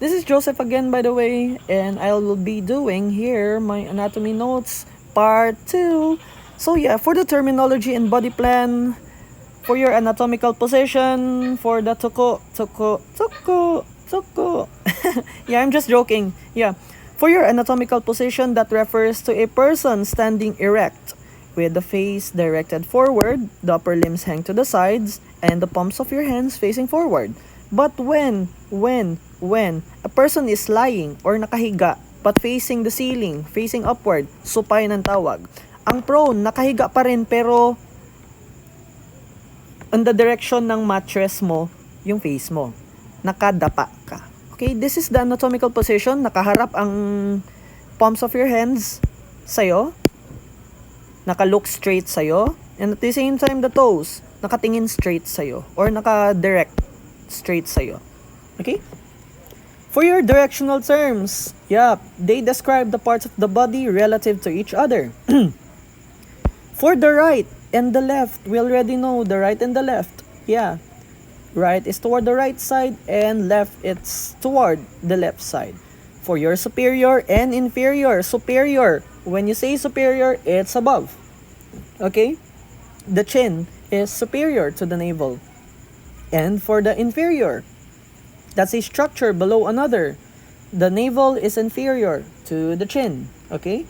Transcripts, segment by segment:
This is Joseph again, by the way, and I will be doing here my anatomy notes part 2. So yeah, for the terminology and body plan, for your anatomical position, for the toko. Yeah, I'm just joking. Yeah, for your anatomical position, that refers to a person standing erect with the face directed forward, the upper limbs hang to the sides, and the palms of your hands facing forward. But when a person is lying or nakahiga but facing the ceiling, facing upward, supine ang tawag. Ang prone, nakahiga pa rin pero on the direction ng mattress mo, yung face mo. Nakadapa ka. Okay, this is the anatomical position. Nakaharap ang palms of your hands sa'yo. Naka-look straight sa'yo. And at the same time, the toes, nakatingin straight sa'yo. Or naka-direct straight sa'yo. Okay? For your directional terms, they describe the parts of the body relative to each other. For the right and the left, we already know the right and the left. Yeah. Right is toward the right side and left it's toward the left side. For your superior and inferior, superior, when you say superior, it's above. Okay? The chin is superior to the navel. And for the inferior, that's a structure below another. The navel is inferior to the chin. Okay?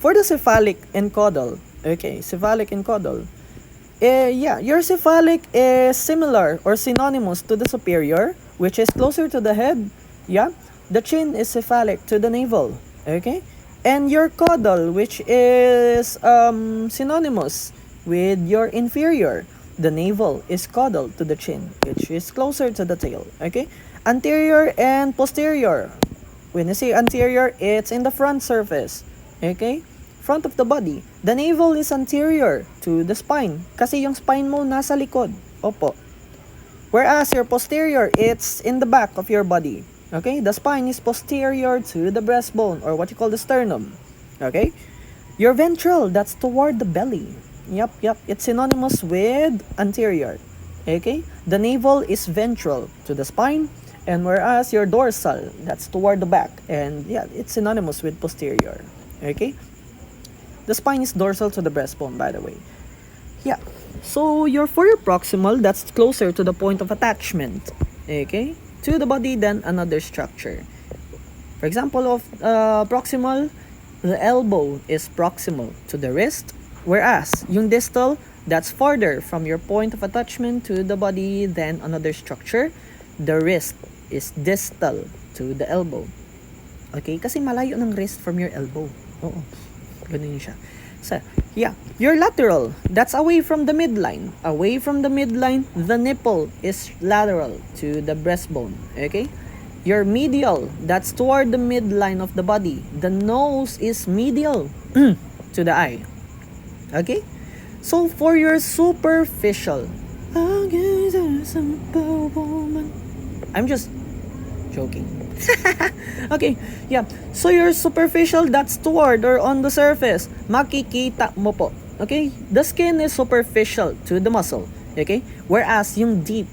For the cephalic and caudal, cephalic and caudal, your cephalic is similar or synonymous to the superior, which is closer to the head. Yeah, the chin is cephalic to the navel. Okay, and your caudal, which is synonymous with your inferior. The navel is caudal to the chin, which is closer to the tail. Okay, anterior and posterior. When you say anterior, it's in the front surface. Okay, front of the body. The navel is anterior to the spine. Kasi yung spine mo nasa likod. Opo. Whereas your posterior, it's in the back of your body. Okay? The spine is posterior to the breastbone or what you call the sternum. Okay? Your ventral, that's toward the belly. Yep. It's synonymous with anterior. Okay? The navel is ventral to the spine. And whereas your dorsal, that's toward the back. And it's synonymous with posterior. Okay? The spine is dorsal to the breastbone, by the way. Yeah. So for your proximal, that's closer to the point of attachment. Okay? To the body than another structure. For example of proximal, the elbow is proximal to the wrist. Whereas, yung distal, that's farther from your point of attachment to the body than another structure. The wrist is distal to the elbow. Okay? Kasi malayo ng wrist from your elbow. Oo. Ganun siya. So, your lateral, that's away from the midline. Away from the midline, the nipple is lateral to the breastbone. Okay? Your medial, that's toward the midline of the body. The nose is medial to the eye. Okay? So, for your superficial, I'm just joking. Okay, so your superficial, that's toward or on the surface. Makikita mo po. Okay? The skin is superficial to the muscle. Okay? Whereas yung deep,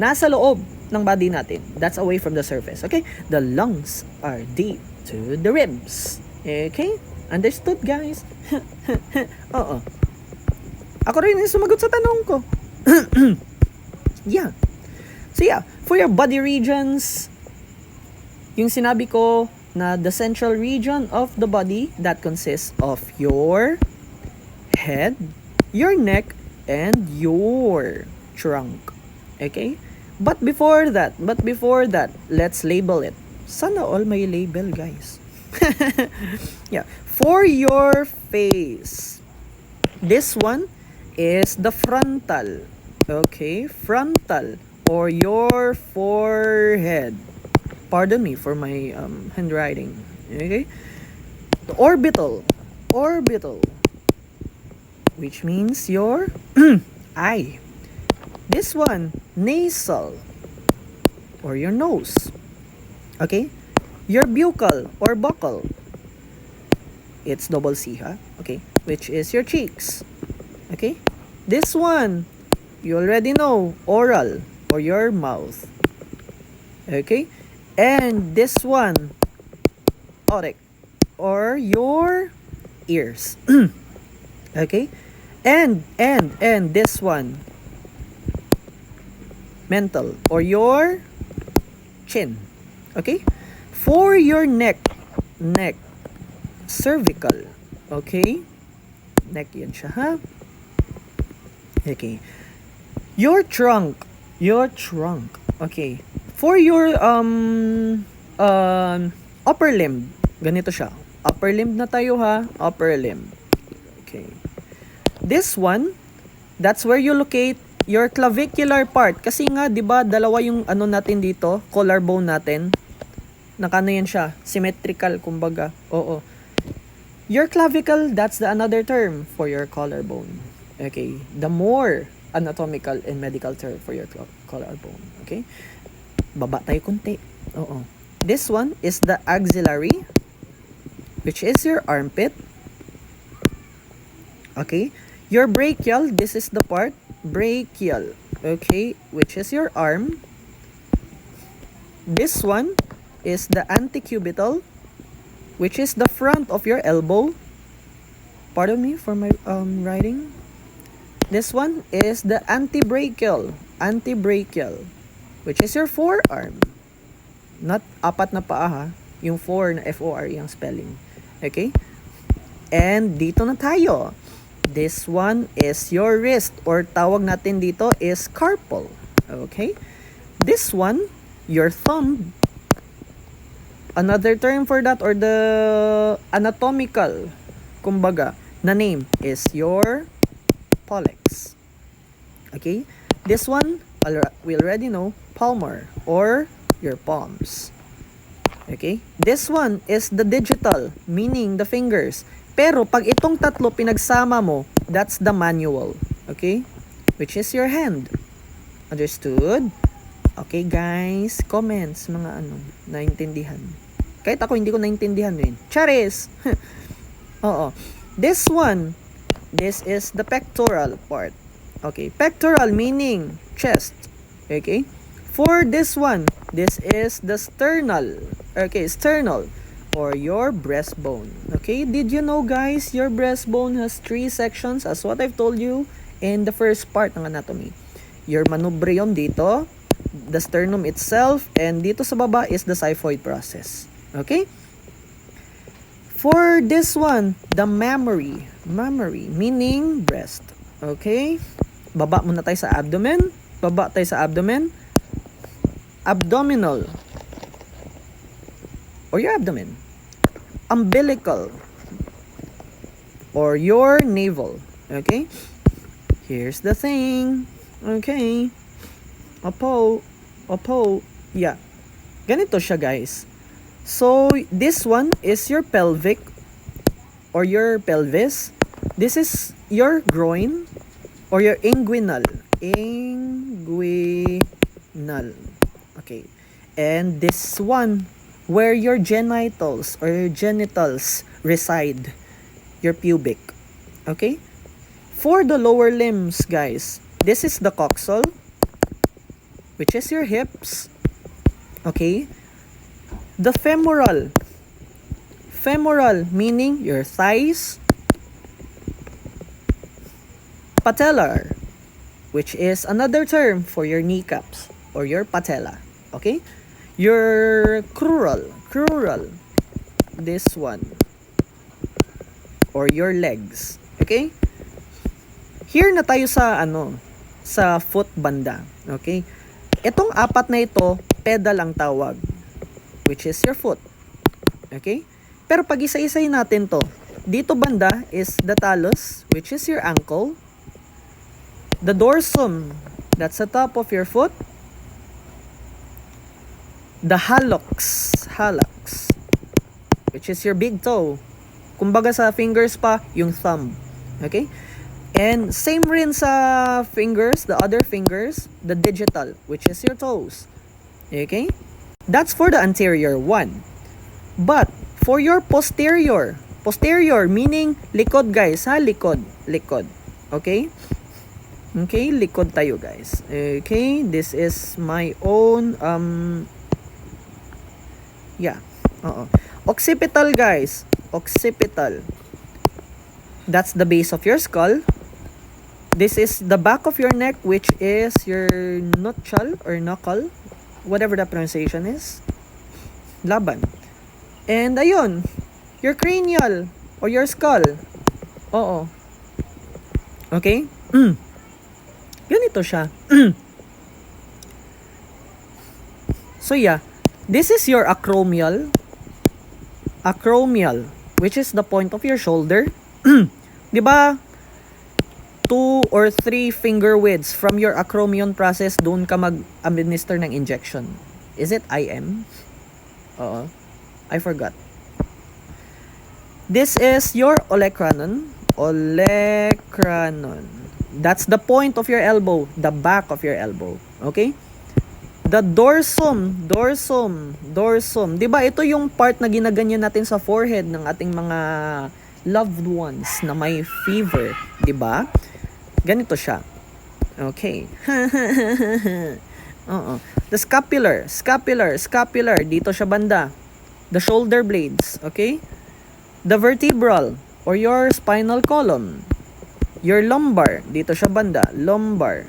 nasa loob ng body natin. That's away from the surface. Okay? The lungs are deep to the ribs. Okay? Understood, guys? Oo. Ako rin yung sumagot sa tanong ko. Yeah. So for your body regions, yung sinabi ko na the central region of the body, that consists of your head, your neck, and your trunk. Okay? But before that, let's label it. Sana all may label, guys. For your face, this one is the frontal. Okay? Frontal. Or your forehead. Pardon me for my handwriting. Okay? The orbital, which means your eye. This one, nasal, or your nose. Okay? Your buccal or buccal. It's double C, okay? Which is your cheeks. Okay? This one, you already know, oral. or your mouth. Okay? And this one, otic, or your ears. Okay? And this one, mental, or your chin. Okay? For your neck, cervical. Okay? Neck yan siya, ha? Okay. Your trunk. Okay. For your upper limb, ganito siya. Upper limb na tayo, ha? Upper limb. Okay. This one, that's where you locate your clavicular part. Kasi nga, 'di ba, dalawa yung ano natin dito, collarbone natin. Nakano yan siya, symmetrical kumbaga. Oo. Your clavicle, that's the another term for your collarbone. Okay, the more anatomical and medical term for your collarbone. Okay, baba tayo kunti. Oo. This one is the axillary, which is your armpit. Okay, your brachial, this is the part, brachial. Okay, which is your arm. This one is the antecubital, which is the front of your elbow. Pardon me for my writing. This one is the antebrachial, which is your forearm. Not apat na paa, ha, yung 4 na F-O-R-E ang spelling. Okay? And dito na tayo. This one is your wrist, or tawag natin dito is carpal. Okay? This one, your thumb. Another term for that, or the anatomical, kumbaga, na name is your pollex. Okay? This one, we already know, palmar, or your palms. Okay? This one is the digital, meaning the fingers. Pero pag itong tatlo pinagsama mo, that's the manual. Okay? Which is your hand. Understood? Okay guys, comments, mga naintindihan. Kahit ako hindi ko naintindihan din. Charis! Oo. This one, this is the pectoral part. Okay, pectoral meaning chest. Okay? For this one, this is the sternal. Okay, sternal, or your breastbone. Okay, did you know guys, your breastbone has 3 sections as what I've told you in the first part ng anatomy. Your manubrium dito, the sternum itself, and dito sa baba is the xiphoid process. Okay? For this one, the mammary, meaning breast. Okay? Baba muna tayo sa abdomen. Abdominal, or your abdomen. Umbilical, or your navel. Okay? Here's the thing. Okay? Opo. Yeah. Ganito siya guys. So, this one is your pelvic, or your pelvis. This is your groin, or your inguinal. Okay. And this one, where your genitals, or your genitals reside. Your pubic. Okay? For the lower limbs, guys, this is the coxal, which is your hips. Okay? The femoral meaning your thighs. Patellar, which is another term for your kneecaps, or your patella. Okay? Your crural, this one, or your legs. Okay? Here na tayo sa sa foot banda. Okay? Itong apat na ito, pedal ang tawag, which is your foot. Okay? Pero pag isa-isay natin to, dito banda is the talus, which is your ankle. The dorsum, that's the top of your foot. The hallux, which is your big toe. Kumbaga sa fingers pa, yung thumb. Okay? And same rin sa fingers, the other fingers, the digital, which is your toes. Okay? That's for the anterior one. But for your posterior meaning likod guys, ha? Likod. Okay? Okay, likod tayo guys. Okay, this is my own occipital guys. Occipital. That's the base of your skull. This is the back of your neck, which is your nutchal or knuckle, whatever the pronunciation is. Laban. And ayun, your cranial or your skull. Oo. Okay? Ganito siya. So yeah, this is your acromial. Acromial, which is the point of your shoulder. 'Di ba? 2 or 3 finger widths from your acromion process, doon ka mag-administer ng injection. Is it IM? Oo. I forgot. This is your olecranon. Olecranon. That's the point of your elbow, the back of your elbow. Okay? The dorsum. 'Di ba ito yung part na ginaganyan natin sa forehead ng ating mga loved ones na may fever, 'di ba? Ganito siya. Okay. The scapular. Dito siya banda. The shoulder blades. Okay? The vertebral or your spinal column. Your lumbar. Dito siya banda. Lumbar.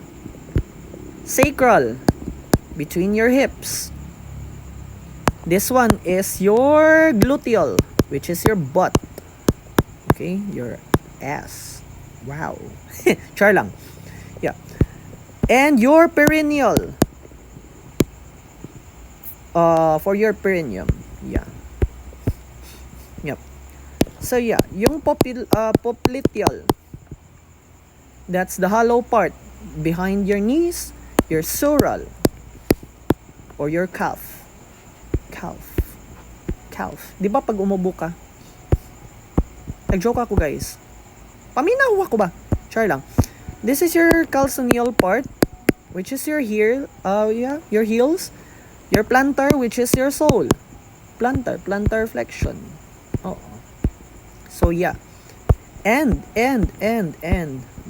Sacral. Between your hips. This one is your gluteal, which is your butt. Okay? Your ass. Wow. Char lang. Yeah. And your perineal. For your perineum. Yeah. Yep. So yeah, yung popliteal. That's the hollow part behind your knees, your sural, or your calf. Calf. Di ba pag umubo ka? Nag-joke ako guys. Paminaw ako ba? Char lang. This is your calcaneal part, which is your your heels. Your plantar, which is your sole. Plantar flexion. Oh. So yeah. And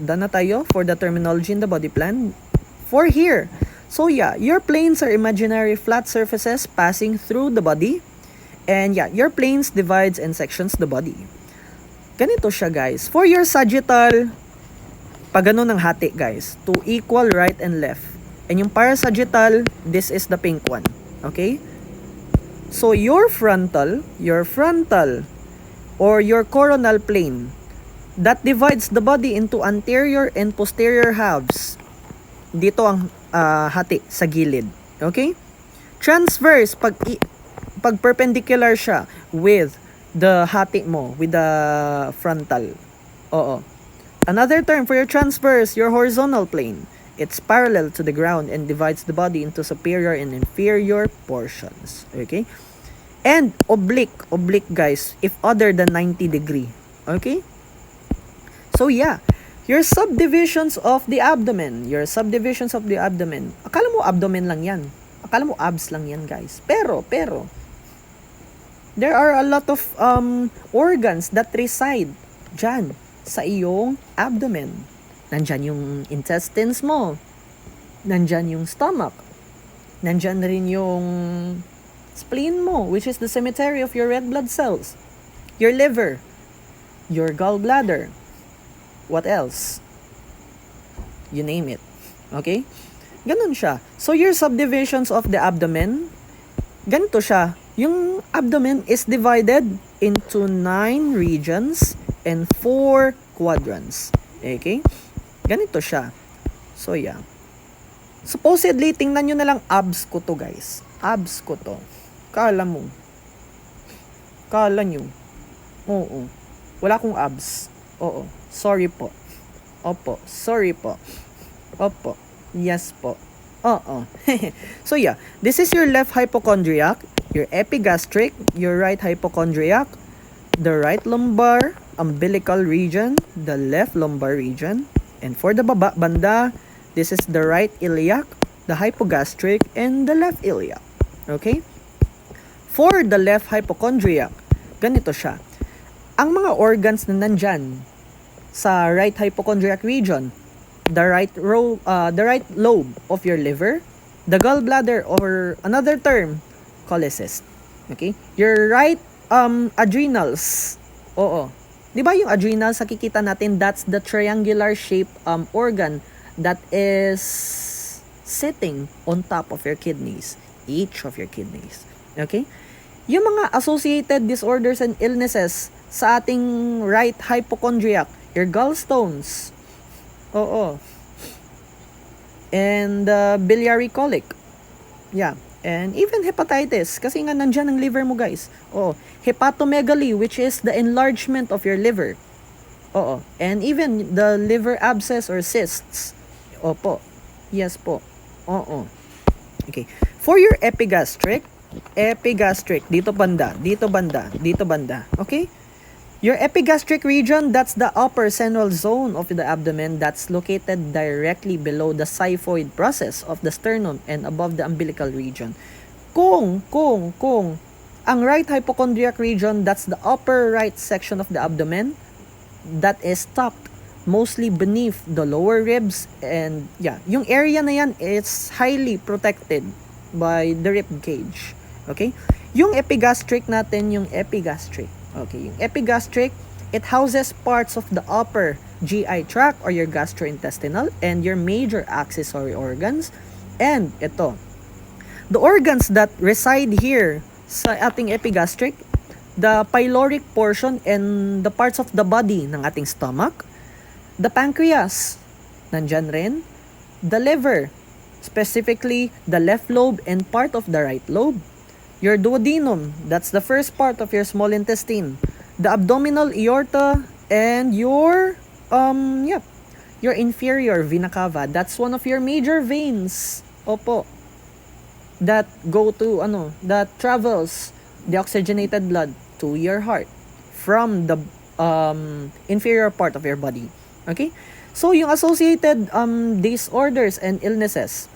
done na tayo for the terminology in the body plan. For here. So yeah, your planes are imaginary flat surfaces passing through the body. And yeah, your planes divides and sections the body. Ganito siya guys. For your sagittal, pag ganun ang hati guys, to equal right and left. And yung parasagittal, this is the pink one. Okay? So your frontal or your coronal plane, that divides the body into anterior and posterior halves. Dito ang hati sa gilid. Okay? Transverse, pag perpendicular siya with the hati mo, with the frontal. Oo. Another term for your transverse, your horizontal plane. It's parallel to the ground and divides the body into superior and inferior portions. Okay? And oblique guys, if other than 90 degree. Okay? So yeah, your subdivisions of the abdomen. Akala mo abdomen lang yan. Akala mo abs lang yan guys. Pero, there are a lot of organs that reside dyan sa iyong abdomen. Nandyan yung intestines mo. Nandyan yung stomach. Nandyan rin yung spleen mo, which is the cemetery of your red blood cells. Your liver. Your gallbladder. What else? You name it. Okay? Ganun siya. So your subdivisions of the abdomen, ganito siya. Yung abdomen is divided into 9 regions and 4 quadrants. Okay? Ganito siya. So, yeah. Supposedly, tingnan nyo na lang abs ko to, guys. Abs ko to. Kala mo. Kala nyo. Oo. Wala akong abs. Oo. Sorry po. Opo. Sorry po. Opo. Yes po. Oo. So, yeah. This is your left hypochondriac, your epigastric, your right hypochondriac, the right lumbar, umbilical region, the left lumbar region, and for the banda, this is the right iliac, the hypogastric, and the left iliac. Okay? For the left hypochondriac, ganito siya. Ang mga organs na nandyan sa right hypochondriac region, the right lobe of your liver, the gallbladder, or another term, cholecyst. Okay? Your right adrenals. Oo. 'Di ba yung adrenals nakikita natin, that's the triangular shape organ that is sitting on top of your kidneys, each of your kidneys. Okay? Yung mga associated disorders and illnesses sa ating right hypochondriac, your gallstones. Oo. And biliary colic. Yeah. And even hepatitis. Kasi nga nandyan ang liver mo, guys. Oo. Hepatomegaly, which is the enlargement of your liver. Oo. And even the liver abscess or cysts. Opo. Yes po. Oo. Okay. For your epigastric, dito banda, okay? Your epigastric region, that's the upper central zone of the abdomen that's located directly below the xiphoid process of the sternum and above the umbilical region. Kung ang right hypochondriac region, that's the upper right section of the abdomen that is tucked mostly beneath the lower ribs, and yung area na yan is highly protected by the rib cage. Okay? Yung epigastric natin, okay, yung epigastric, it houses parts of the upper GI tract or your gastrointestinal and your major accessory organs. And ito, the organs that reside here sa ating epigastric, the pyloric portion and the parts of the body ng ating stomach, the pancreas, nandyan rin, the liver, specifically the left lobe and part of the right lobe, your duodenum, that's the first part of your small intestine, the abdominal aorta, and your inferior vena cava, that's one of your major veins, opo, that that travels the oxygenated blood to your heart from the inferior part of your body. Okay? So, yung associated disorders and illnesses,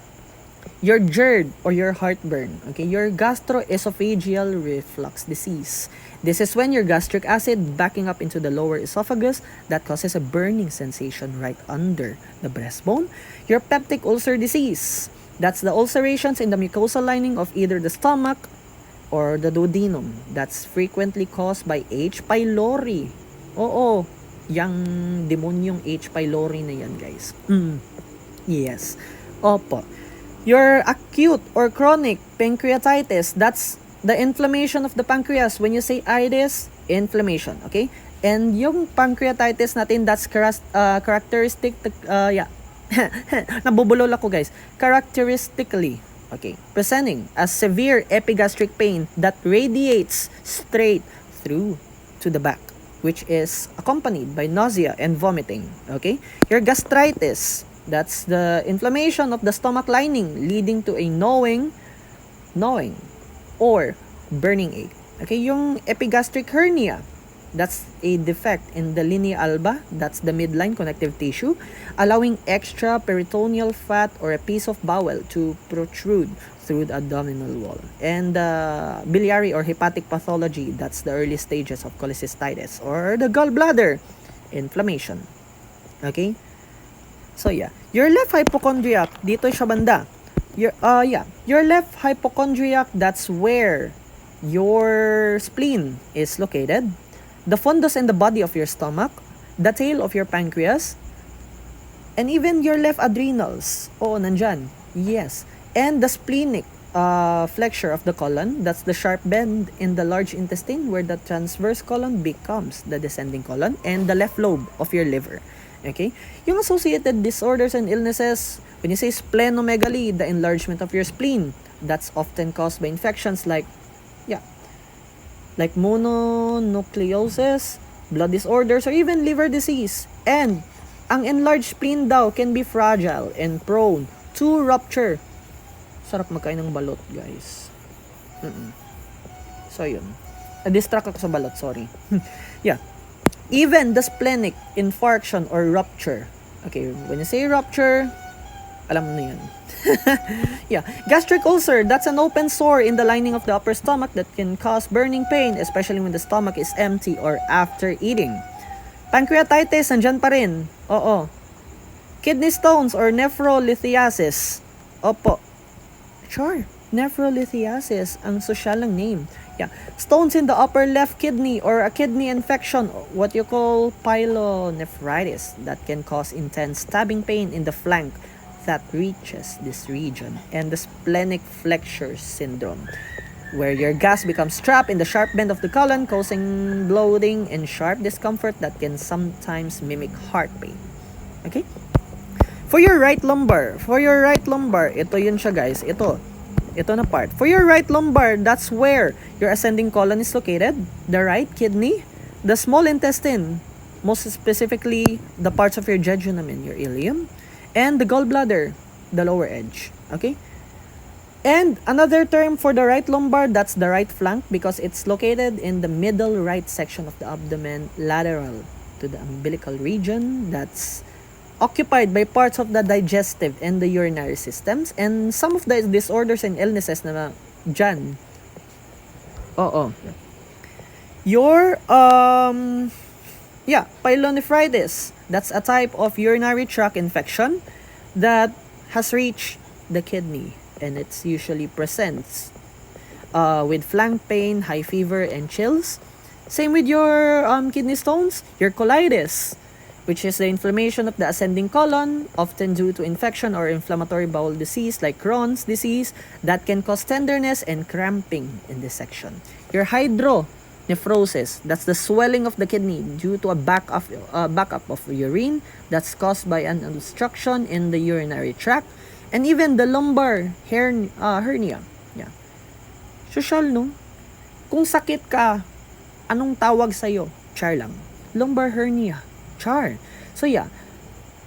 your GERD or your heartburn, okay, your gastroesophageal reflux disease. This is when your gastric acid backing up into the lower esophagus that causes a burning sensation right under the breastbone. Your peptic ulcer disease, that's the ulcerations in the mucosal lining of either the stomach or the duodenum. That's frequently caused by H. pylori. Oo, yung demonyong H. pylori na yan, guys. Yes. Opo. Your acute or chronic pancreatitis, that's the inflammation of the pancreas. When you say itis, inflammation, okay? And yung pancreatitis natin, that's characteristic, nabubulol ako, guys. Characteristically, okay, presenting as severe epigastric pain that radiates straight through to the back, which is accompanied by nausea and vomiting, okay? Your gastritis, that's the inflammation of the stomach lining leading to a gnawing or burning ache. Okay, yung epigastric hernia, that's a defect in the linea alba, that's the midline connective tissue, allowing extra peritoneal fat or a piece of bowel to protrude through the abdominal wall. And biliary or hepatic pathology, that's the early stages of cholecystitis or the gallbladder inflammation. Okay? So your left hypochondriac, dito siya banda. Your left hypochondriac, that's where your spleen is located. The fundus and the body of your stomach, the tail of your pancreas, and even your left adrenals. Oo, nandyan. Yes. And the splenic flexure of the colon, that's the sharp bend in the large intestine where the transverse colon becomes the descending colon, and the left lobe of your liver. Okay? Yung associated disorders and illnesses, when you say splenomegaly, the enlargement of your spleen, that's often caused by infections like mononucleosis, blood disorders, or even liver disease. And ang enlarged spleen daw can be fragile and prone to rupture. Sarap magkain ng balot, guys. So, yun. Na-distract ako sa balot, sorry. Even the splenic infarction or rupture. Okay, when you say rupture, alam mo na yan. Gastric ulcer, that's an open sore in the lining of the upper stomach that can cause burning pain, especially when the stomach is empty or after eating. Pancreatitis, nandyan pa rin. Oo. Kidney stones or nephrolithiasis. Opo. Sure. Nephrolithiasis ang social name. Yeah. Stones in the upper left kidney or a kidney infection, what you call pyelonephritis, that can cause intense stabbing pain in the flank that reaches this region, and the splenic flexure syndrome, where your gas becomes trapped in the sharp bend of the colon, causing bloating and sharp discomfort that can sometimes mimic heart pain. Okay? For your right lumbar, ito yun siya guys, ito na part. For your right lumbar, that's where your ascending colon is located, the right kidney, the small intestine, most specifically the parts of your jejunum and your ileum, and the gallbladder, the lower edge. Okay? And another term for the right lumbar, that's the right flank, because it's located in the middle right section of the abdomen, lateral to the umbilical region, that's occupied by parts of the digestive and the urinary systems, and some of the disorders and illnesses na dyan. Your pyelonephritis, that's a type of urinary tract infection that has reached the kidney, and it's usually presents with flank pain, high fever, and chills. Same with your kidney stones, your colitis, which is the inflammation of the ascending colon, often due to infection or inflammatory bowel disease like Crohn's disease, that can cause tenderness and cramping in this section. Your hydronephrosis, that's the swelling of the kidney due to a backup of urine that's caused by an obstruction in the urinary tract, and even the lumbar hernia. Yeah. Social, no? Kung sakit ka, anong tawag sa'yo? Char lang. Lumbar hernia. Char. So yeah,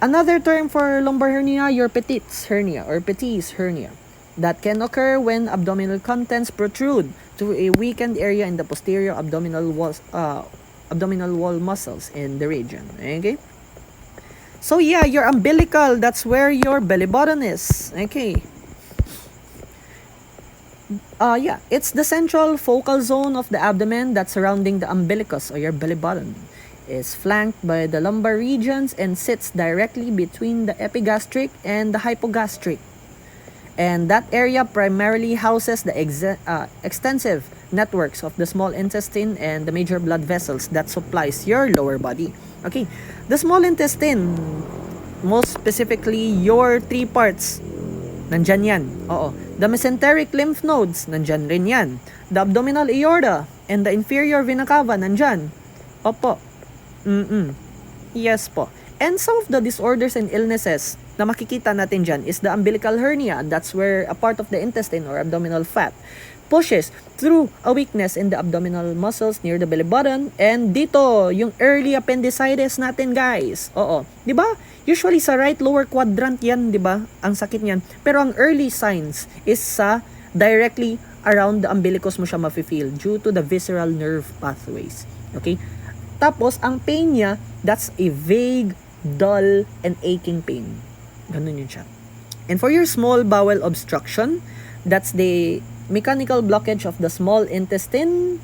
another term for lumbar hernia, your Petit's hernia or Petit's hernia, that can occur when abdominal contents protrude to a weakened area in the posterior abdominal wall muscles in the region. Okay? So yeah, your umbilical, that's where your belly button is. Okay? It's the central focal zone of the abdomen that's surrounding the umbilicus or your belly button. Is flanked by the lumbar regions and sits directly between the epigastric and the hypogastric. And that area primarily houses the extensive networks of the small intestine and the major blood vessels that supplies your lower body. Okay, the small intestine, most specifically your three parts, nandyan yan. The mesenteric lymph nodes, nandyan rin yan. The abdominal aorta and the inferior vena cava, nandyan. Opo. Yes po. And some of the disorders and illnesses na makikita natin dyan is the umbilical hernia. That's where a part of the intestine or abdominal fat pushes through a weakness in the abdominal muscles near the belly button. And dito, yung early appendicitis natin, guys. Di ba? Usually sa right lower quadrant yan, di ba? Ang sakit niyan. Pero ang early signs is sa directly around the umbilicus mo siya mafe-feel due to the visceral nerve pathways. Okay? Tapos, ang pain niya, that's a vague, dull, and aching pain. Ganun yun siya. And for your small bowel obstruction, that's the mechanical blockage of the small intestine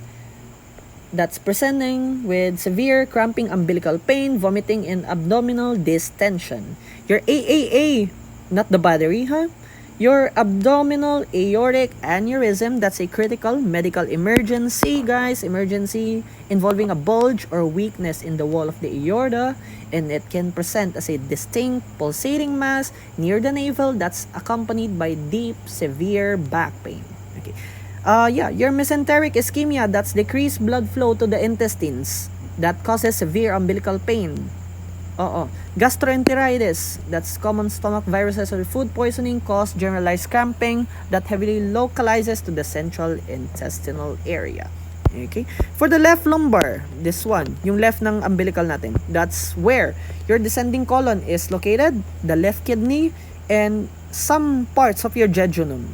that's presenting with severe cramping umbilical pain, vomiting, and abdominal distension. Your AAA, not the battery, Your abdominal aortic aneurysm, that's a critical medical emergency, guys. Emergency involving a bulge or weakness in the wall of the aorta, and it can present as a distinct pulsating mass near the navel that's accompanied by deep, severe back pain. Okay. Your mesenteric ischemia, that's decreased blood flow to the intestines that causes severe umbilical pain. Gastroenteritis, that's common stomach viruses or food poisoning cause generalized cramping that heavily localizes to the central intestinal area. Okay? For the left lumbar, this one, yung left ng umbilical natin, that's where your descending colon is located, the left kidney, and some parts of your jejunum.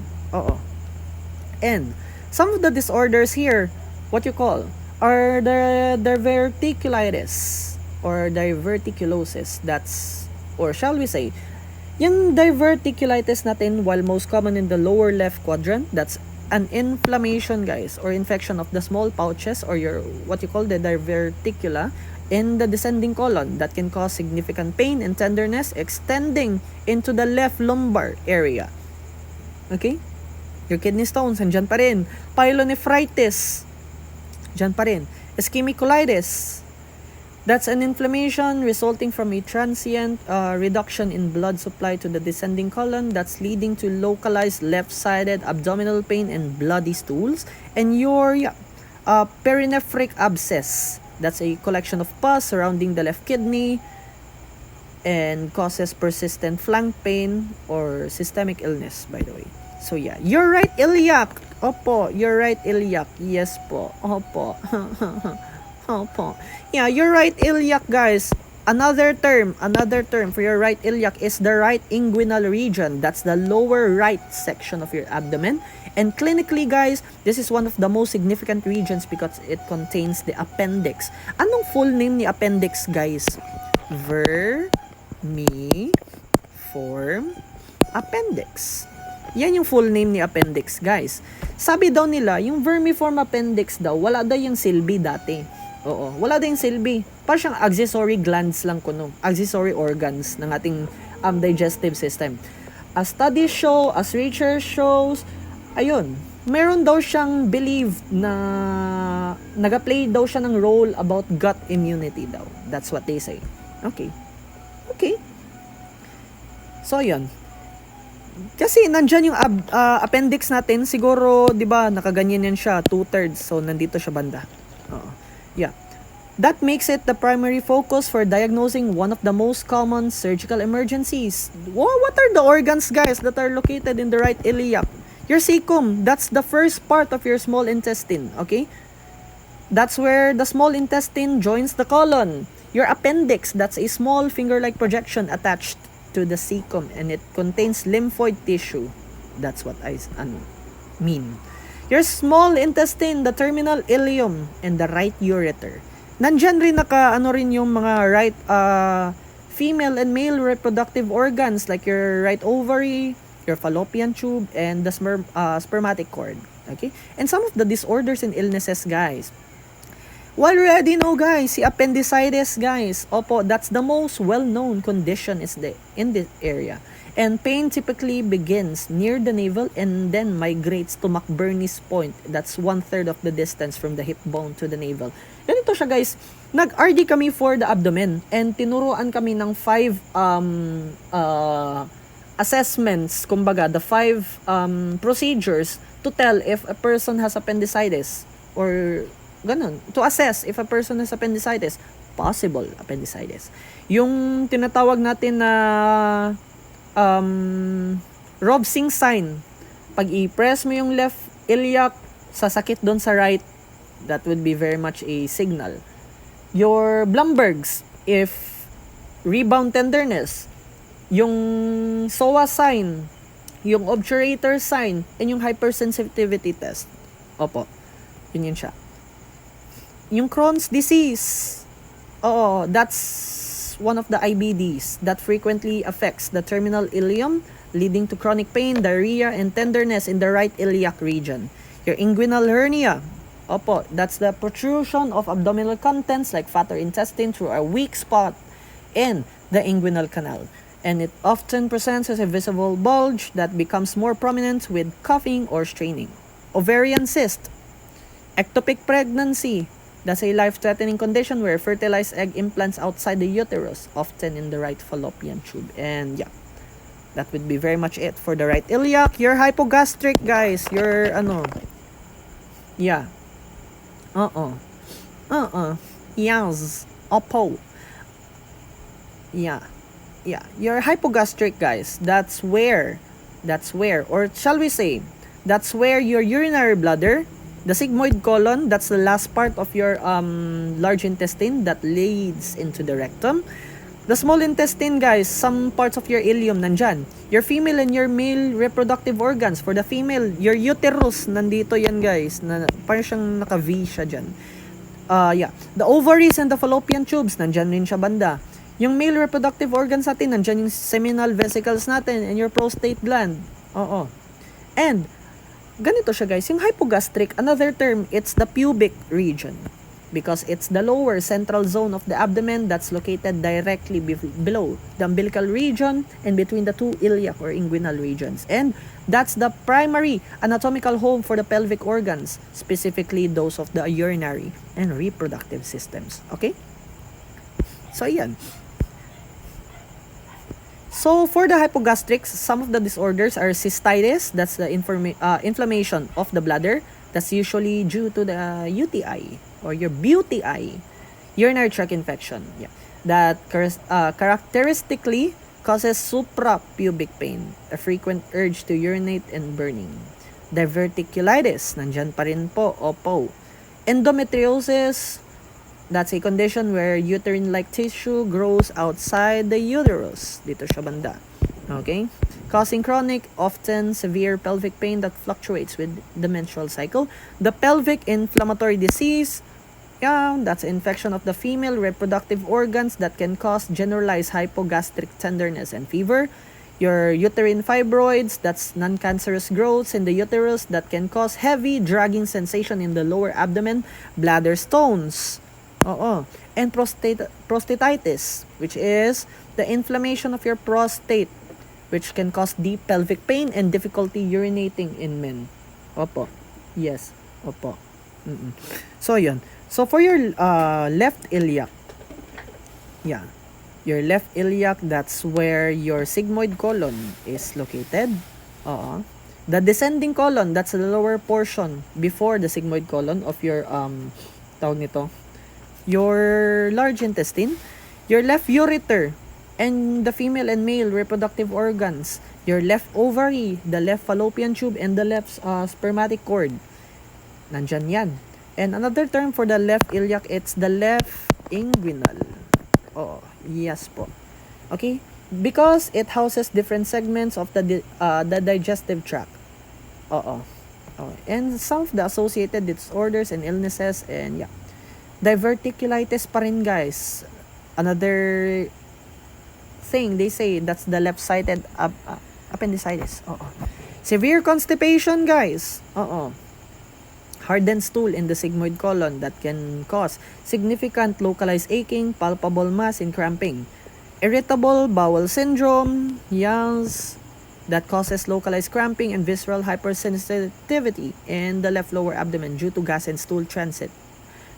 And some of the disorders here, what you call, are the diverticulitis or diverticulosis. That's, or shall we say, yung diverticulitis natin, while most common in the lower left quadrant, that's an inflammation, guys, or infection of the small pouches or your what you call the diverticula in the descending colon that can cause significant pain and tenderness extending into the left lumbar area. Okay? Your kidney stones, andyan pa rin. Pyelonephritis, andyan pa rin. Ischemic colitis, that's an inflammation resulting from a transient reduction in blood supply to the descending colon that's leading to localized left-sided abdominal pain and bloody stools. And your perinephric abscess, that's a collection of pus surrounding the left kidney and causes persistent flank pain or systemic illness, by the way. So yeah, your right iliac. Opo, your right iliac. Yes po. Opo. Opo. Yeah, your right iliac, guys. Another term for your right iliac is the right inguinal region. That's the lower right section of your abdomen. And clinically, guys, this is one of the most significant regions because it contains the appendix. Anong full name ni appendix, guys? Vermiform appendix. Yan yung full name ni appendix, guys. Sabi daw nila, yung vermiform appendix daw, wala daw yung silbi dati. Oo, wala daw yung silbi. Parang siyang accessory glands lang kuno. Accessory organs ng ating digestive system. As studies show, as research shows, ayun, meron daw siyang believed na nag-play daw siya ng role about gut immunity daw. That's what they say. Okay. So, yun. Kasi nandyan yung appendix natin, siguro, di ba, nakaganyan yan siya, 2/3, so nandito siya banda. Yeah. That makes it the primary focus for diagnosing one of the most common surgical emergencies. What are the organs, guys, that are located in the right iliac? Your cecum, that's the first part of your small intestine, okay? That's where the small intestine joins the colon. Your appendix, that's a small finger-like projection attached to the cecum, and it contains lymphoid tissue. That's what I mean. Your small intestine, the terminal ileum, and the right ureter. Nandyan rin rin yung mga right female and male reproductive organs like your right ovary, your fallopian tube, and the spermatic cord. Okay? And some of the disorders and illnesses, guys. Well, already know, guys, si appendicitis, guys. Opo, that's the most well-known condition in this area. And pain typically begins near the navel and then migrates to McBurney's point. That's 1/3 of the distance from the hip bone to the navel. Ganito siya, guys. Nag-RD kami for the abdomen and tinuruan kami ng 5 assessments, kumbaga, the 5 procedures to tell if a person has appendicitis or ganun, to assess if a person has appendicitis, possible appendicitis. Yung tinatawag natin na Robsing sign, pag i-press mo yung left iliac, sasakit doon sa right, that would be very much a signal. Your Blumberg's, if rebound tenderness, yung SOA sign, yung obturator sign, and yung hypersensitivity test. Opo, yun siya. Yung Crohn's disease, that's one of the IBDs that frequently affects the terminal ileum, leading to chronic pain, diarrhea, and tenderness in the right iliac region. Your inguinal hernia, that's the protrusion of abdominal contents like fat or intestine through a weak spot in the inguinal canal. And it often presents as a visible bulge that becomes more prominent with coughing or straining. Ovarian cyst, ectopic pregnancy, that's a life-threatening condition where fertilized egg implants outside the uterus, often in the right fallopian tube. And yeah, that would be very much it for the right iliac. Your hypogastric, guys. Your Yes. Oppo. Yeah. Your hypogastric, guys. That's where, or shall we say, that's where your urinary bladder, the sigmoid colon, that's the last part of your large intestine that leads into the rectum. The small intestine, guys, some parts of your ileum nandyan. Your female and your male reproductive organs. For the female, your uterus, nandito yan, guys. Parang siyang naka-V siya dyan. The ovaries and the fallopian tubes, nandyan rin siya banda. Yung male reproductive organs natin, nandyan yung seminal vesicles natin and your prostate gland. And ganito siya guys, yung hypogastric, another term, it's the pubic region. Because it's the lower central zone of the abdomen that's located directly below the umbilical region and between the two iliac or inguinal regions. And that's the primary anatomical home for the pelvic organs, specifically those of the urinary and reproductive systems. Okay? So, ayan. So, for the hypogastrics, some of the disorders are cystitis, that's the inflammation of the bladder. That's usually due to the UTI or your BUTI, urinary tract infection. Yeah. That characteristically causes suprapubic pain, a frequent urge to urinate and burning. Diverticulitis, nandyan pa rin po, opo. Endometriosis, that's a condition where uterine-like tissue grows outside the uterus. Dito siya banda. Okay? Causing chronic, often severe pelvic pain that fluctuates with the menstrual cycle. The pelvic inflammatory disease, that's infection of the female reproductive organs that can cause generalized hypogastric tenderness and fever. Your uterine fibroids, that's non-cancerous growths in the uterus that can cause heavy dragging sensation in the lower abdomen. Bladder stones, and prostatitis, which is the inflammation of your prostate, which can cause deep pelvic pain and difficulty urinating in men. Opo. Yes. Opo. So, yun. So, for your left iliac, your left iliac, that's where your sigmoid colon is located. The descending colon, that's the lower portion before the sigmoid colon of your, tawag nito, your large intestine. Your left ureter, and the female and male reproductive organs, your left ovary, the left fallopian tube, and the left spermatic cord. Nandyan yan. And another term for the left iliac, it's the left inguinal. Yes po. Okay? Because it houses different segments of the digestive tract. And some of the associated disorders and illnesses, and diverticulitis pa rin guys. Another thing they say, that's the left-sided appendicitis. Severe constipation guys. Hardened stool in the sigmoid colon that can cause significant localized aching, palpable mass, and cramping. Irritable bowel syndrome, that causes localized cramping and visceral hypersensitivity in the left lower abdomen due to gas and stool transit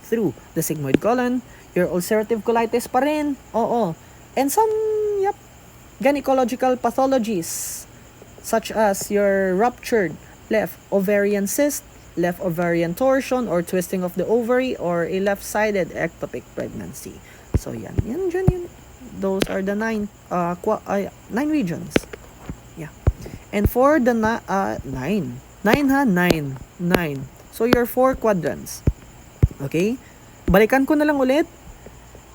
through the sigmoid colon. Your ulcerative colitis pa rin. And some gynecological pathologies such as your ruptured left ovarian cyst, left ovarian torsion or twisting of the ovary, or a left-sided ectopic pregnancy. So yan. Those are the 9 regions. And for the 9. So your 4 quadrants. Okay? Balikan ko na lang ulit.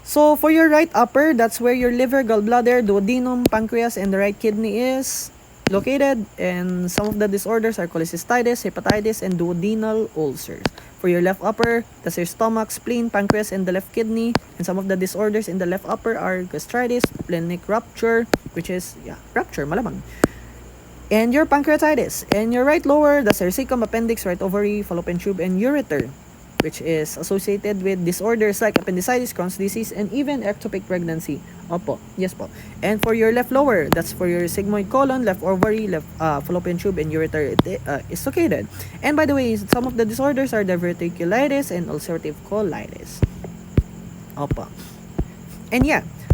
So, for your right upper, that's where your liver, gallbladder, duodenum, pancreas, and the right kidney is located. And some of the disorders are cholecystitis, hepatitis, and duodenal ulcers. For your left upper, that's your stomach, spleen, pancreas, and the left kidney. And some of the disorders in the left upper are gastritis, splenic rupture, which is, rupture, malamang. And your pancreatitis. And your right lower, that's your cecum, appendix, right ovary, fallopian tube, and ureter, which is associated with disorders like appendicitis, Crohn's disease, and even ectopic pregnancy. Opo. Yes po. And for your left lower, that's for your sigmoid colon, left ovary, left fallopian tube, and ureter is located. And by the way, some of the disorders are diverticulitis and ulcerative colitis. Opo. And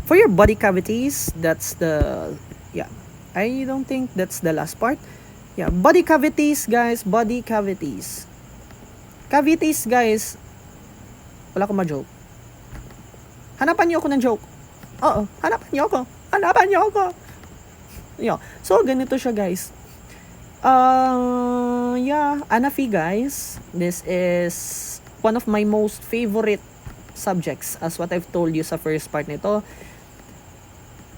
for your body cavities, that's the, I don't think that's the last part. Body cavities, guys, body cavities. Cavities, guys. Wala akong ma-joke. Hanapan niyo ako ng joke. Hanapan niyo ako. So, ganito siya, guys. Anaphy, guys. This is one of my most favorite subjects, as what I've told you sa first part nito.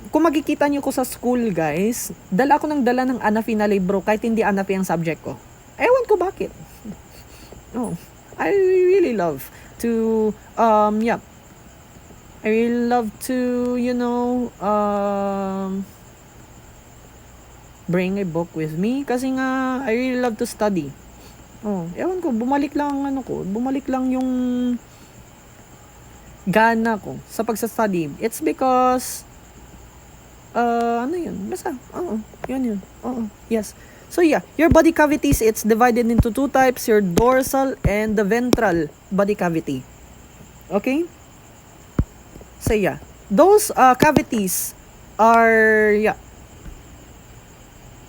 Kung makikita niyo ko sa school, guys, dala ng Anaphy na libro kahit hindi Anaphy ang subject ko. Ewan ko bakit. I really love to I really love to bring a book with me kasi nga I really love to study. Oh, ewan ko, bumalik lang yung gana ko sa pagsastudy. It's because basta, yun. Yes. So yeah, your body cavities, it's divided into two types, your dorsal and the ventral body cavity. Okay? So yeah, those cavities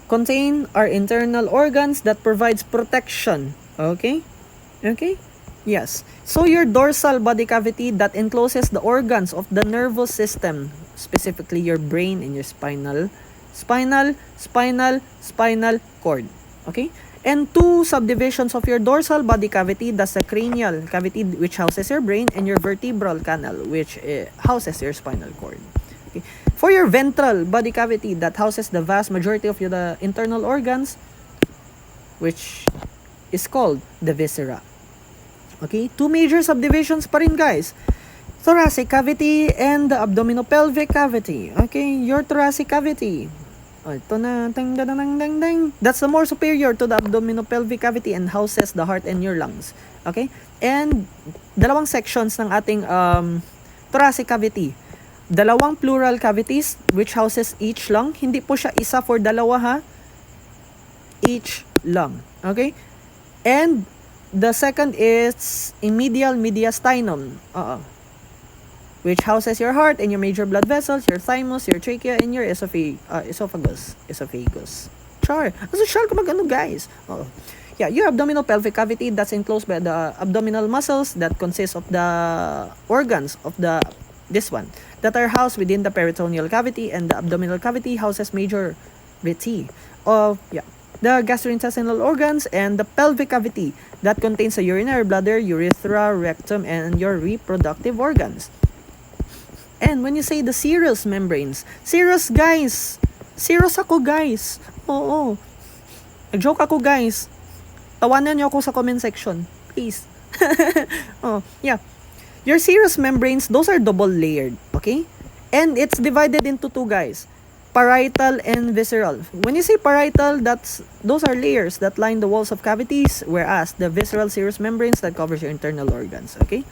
contain our internal organs that provides protection. Okay? Yes. So your dorsal body cavity that encloses the organs of the nervous system, specifically your brain and your spinal cord. Okay? And two subdivisions of your dorsal body cavity, that's the cranial cavity which houses your brain, and your vertebral canal which houses your spinal cord. Okay. For your ventral body cavity that houses the vast majority of the internal organs, which is called the viscera. Okay, two major subdivisions pa rin, guys. Thoracic cavity and the abdominopelvic cavity. Okay, your thoracic cavity. Ito na, that's the more superior to the abdominopelvic cavity and houses the heart and your lungs. Okay? And dalawang sections ng ating thoracic cavity. Dalawang pleural cavities which houses each lung. Hindi po siya isa for dalawa, ha? Each lung. Okay? And the second is medial mediastinum. Which houses your heart and your major blood vessels, your thymus, your trachea, and your esophagus. Char. Asosyal ko mag-ano, guys. Yeah, your abdominopelvic cavity that's enclosed by the abdominal muscles that consist of the organs of this one that are housed within the peritoneal cavity, and the abdominal cavity houses major the gastrointestinal organs, and the pelvic cavity that contains the urinary bladder, urethra, rectum, and your reproductive organs. And when you say the serous membranes, serous, guys. Serous ako, guys. Oo. Nag-joke ako, guys. Tawanan niyo ako sa comment section. Please. Yeah. Your serous membranes, those are double layered. Okay? And it's divided into two, guys. Parietal and visceral. When you say parietal, those are layers that line the walls of cavities, whereas the visceral serous membranes that covers your internal organs. Okay?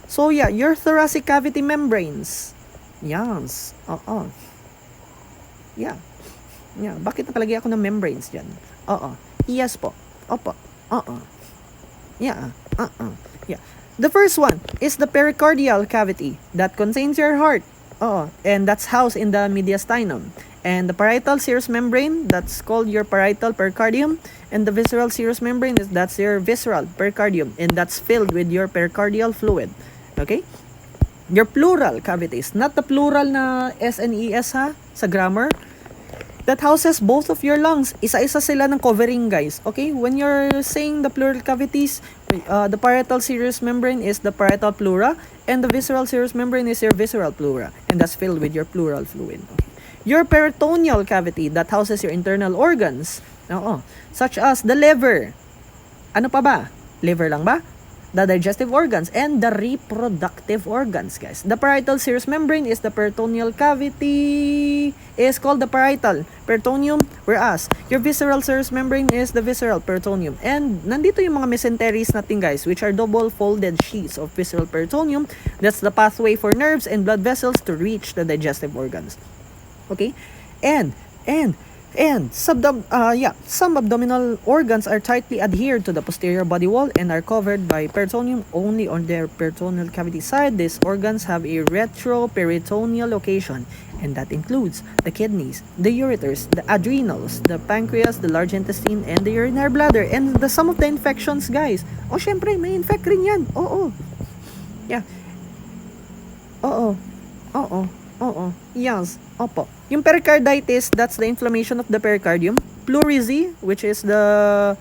So yeah, your thoracic cavity membranes. Yes. Yeah. Bakit nakalagay ako ng membranes dyan? Yes po. Opo. Yeah. Yeah. The first one is the pericardial cavity that contains your heart. And that's housed in the mediastinum. And the parietal serous membrane, that's called your parietal pericardium. And the visceral serous membrane, that's your visceral pericardium. And that's filled with your pericardial fluid. Okay? Your pleural cavities, not the plural na SNES, ha, sa grammar. That houses both of your lungs. Isa-isa sila ng covering, guys. Okay? When you're saying the pleural cavities, the parietal serous membrane is the parietal pleura, and the visceral serous membrane is your visceral pleura, and that's filled with your pleural fluid. Okay? Your peritoneal cavity that houses your internal organs, such as the liver. Ano pa ba? Liver lang ba? The digestive organs and the reproductive organs, guys. The parietal serous membrane is the peritoneal cavity, is called the parietal peritoneum, whereas your visceral serous membrane is the visceral peritoneum. And nandito yung mga mesenteries natin, guys, which are double folded sheets of visceral peritoneum. That's the pathway for nerves and blood vessels to reach the digestive organs. Okay? And some abdominal organs are tightly adhered to the posterior body wall and are covered by peritoneum only on their peritoneal cavity side. These organs have a retroperitoneal location, and that includes the kidneys, the ureters, the adrenals, the pancreas, the large intestine, and the urinary bladder. And some of the infections, guys. Syempre, may infect rin yan. Yeah. Yes. Opo. Yung pericarditis, that's the inflammation of the pericardium. Pleurisy, which is the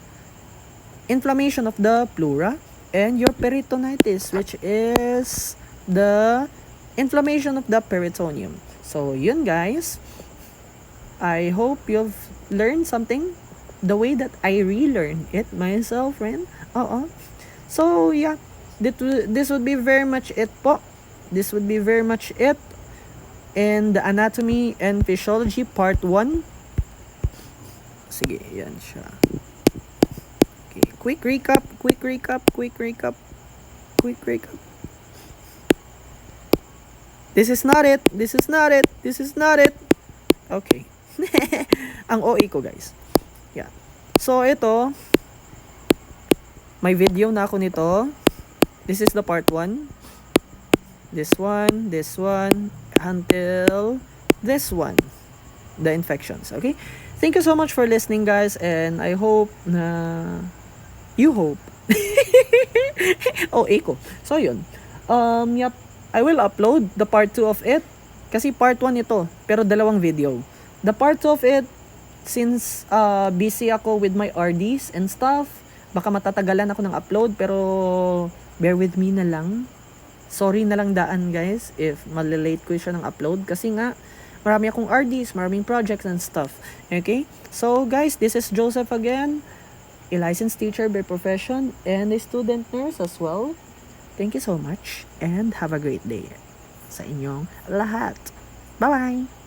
inflammation of the pleura. And your peritonitis, which is the inflammation of the peritoneum. So, yun, guys. I hope you've learned something the way that I relearned it myself, friend. So, yeah. This would be very much it po. This would be very much it. And the anatomy and physiology part 1. Sige, yan siya. Okay, quick recap. This is not it. Okay. Ang OA ko, guys. Yeah. So, ito, may video na ako nito. This is the part 1. This one, until this one. The infections, okay? Thank you so much for listening, guys, and I hope na you hope. OA ko. So, yun. Yep. I will upload the part 2 of it. Kasi part 1 ito, pero dalawang video. The part 2 of it, since busy ako with my RDs and stuff, baka matatagalan ako ng upload, pero bear with me na lang. Sorry na lang daan, guys, if malilate ko siya ng upload. Kasi nga, marami akong RDs, maraming projects and stuff. Okay? So, guys, this is Joseph again, a licensed teacher by profession and a student nurse as well. Thank you so much and have a great day sa inyong lahat. Bye-bye!